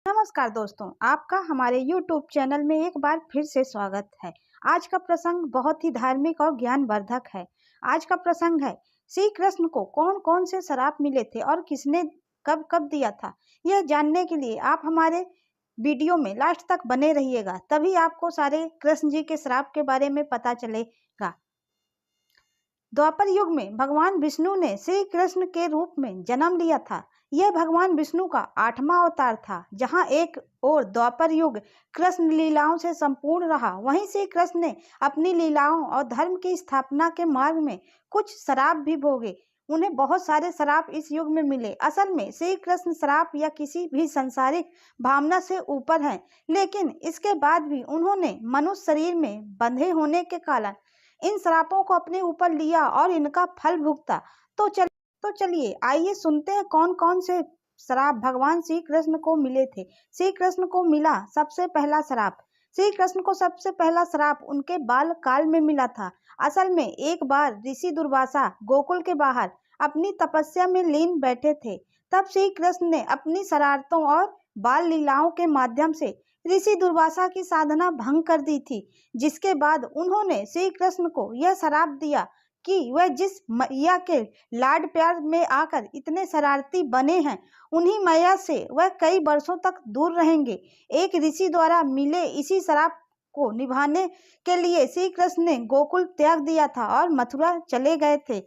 नमस्कार दोस्तों, आपका हमारे YouTube चैनल में एक बार फिर से स्वागत है। आज का प्रसंग बहुत ही धार्मिक और ज्ञानवर्धक है। आज का प्रसंग है श्री कृष्ण को कौन कौन से श्राप मिले थे और किसने कब कब दिया था। यह जानने के लिए आप हमारे वीडियो में लास्ट तक बने रहिएगा, तभी आपको सारे कृष्ण जी के श्राप के बारे में पता चलेगा। द्वापर युग में भगवान विष्णु ने श्री कृष्ण के रूप में जन्म लिया था। यह भगवान विष्णु का 8वां अवतार था। जहां एक और द्वापर युग कृष्ण लीलाओं से संपूर्ण रहा, वहीं श्री कृष्ण ने अपनी लीलाओं और धर्म की स्थापना के मार्ग में कुछ श्राप भी भोगे। उन्हें बहुत सारे श्राप इस युग में मिले। असल में श्री कृष्ण श्राप या किसी भी संसारिक भावना से ऊपर हैं, लेकिन इसके बाद भी उन्होंने मनुष्य शरीर में बंधे होने के कारण इन श्रापों को अपने ऊपर लिया और इनका फल भुगता। तो चलिए आइए सुनते हैं कौन कौन से श्राप भगवान श्री कृष्ण को मिले थे। श्री कृष्ण को मिला सबसे पहला श्राप। श्री कृष्ण को सबसे पहला श्राप उनके बाल काल में मिला था। असल में एक बार ऋषि दुर्वासा गोकुल के बाहर अपनी तपस्या में लीन बैठे थे। तब श्री कृष्ण ने अपनी शरारतों और बाल लीलाओं के माध्यम से ऋषि दुर्वासा की साधना भंग कर दी थी, जिसके बाद उन्होंने श्री कृष्ण को यह श्राप दिया कि वह जिस मैया के लाड प्यार में आकर इतने शरारती बने हैं, उन्हीं मैया से वह कई वर्षों तक दूर रहेंगे। एक ऋषि द्वारा मिले इसी श्राप को निभाने के लिए श्री कृष्ण ने गोकुल त्याग दिया था और मथुरा चले गए थे।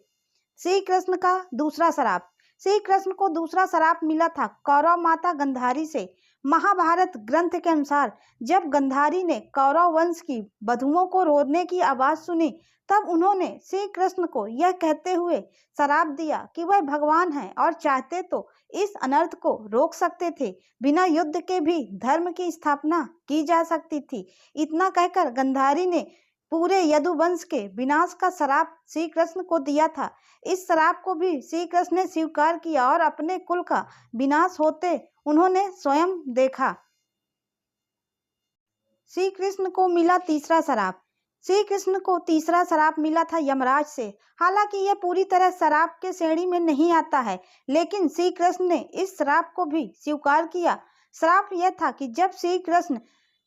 श्री कृष्ण का दूसरा श्राप। श्री कृष्ण को दूसरा श्राप मिला था कौरव माता गंधारी से। महाभारत ग्रंथ के अनुसार जब गंधारी ने कौरव वंश की वधुओं को रोने की आवाज सुनी, तब उन्होंने श्री कृष्ण को यह कहते हुए श्राप दिया कि वह भगवान हैं और चाहते तो इस अनर्थ को रोक सकते थे। बिना युद्ध के भी धर्म की स्थापना की जा सकती थी। इतना कहकर गंधारी ने पूरे यदुवंश के विनाश का श्राप श्री कृष्ण को दिया था। इस श्राप को भी श्री कृष्ण ने स्वीकार किया और अपने कुल का विनाश होते उन्होंने स्वयं देखा। श्री कृष्ण को मिला तीसरा श्राप। श्री कृष्ण को तीसरा श्राप मिला था यमराज से। हालांकि यह पूरी तरह श्राप के श्रेणी में नहीं आता है, लेकिन श्री कृष्ण ने इस श्राप को भी स्वीकार किया। श्राप यह था कि जब श्री कृष्ण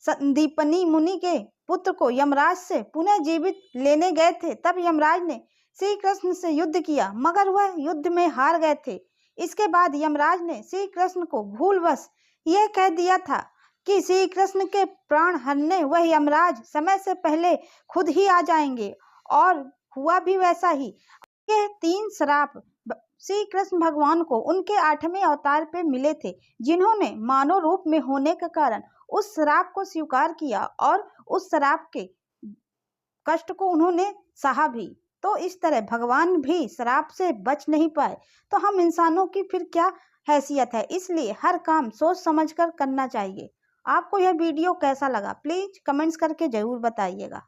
संदीपनी मुनि के पुत्र को यमराज से पुनः जीवित लेने गए थे, तब यमराज ने श्री कृष्ण से युद्ध किया, मगर वह युद्ध में हार गए थे। इसके बाद यमराज ने श्री कृष्ण को भूलवश यह कह दिया था कि श्री कृष्ण के प्राण हरने वह यमराज समय से पहले खुद ही आ जाएंगे, और हुआ भी वैसा ही। ये 3 श्राप श्री कृष्ण भगवान को उनके 8वें अवतार पे मिले थे, जिन्होंने मानव रूप में होने के कारण उस श्राप को स्वीकार किया और उस श्राप के कष्ट को उन्होंने सहा भी। तो इस तरह भगवान भी श्राप से बच नहीं पाए, तो हम इंसानों की फिर क्या हैसियत है। इसलिए हर काम सोच समझकर करना चाहिए। आपको यह वीडियो कैसा लगा, प्लीज कमेंट्स करके जरूर बताइएगा।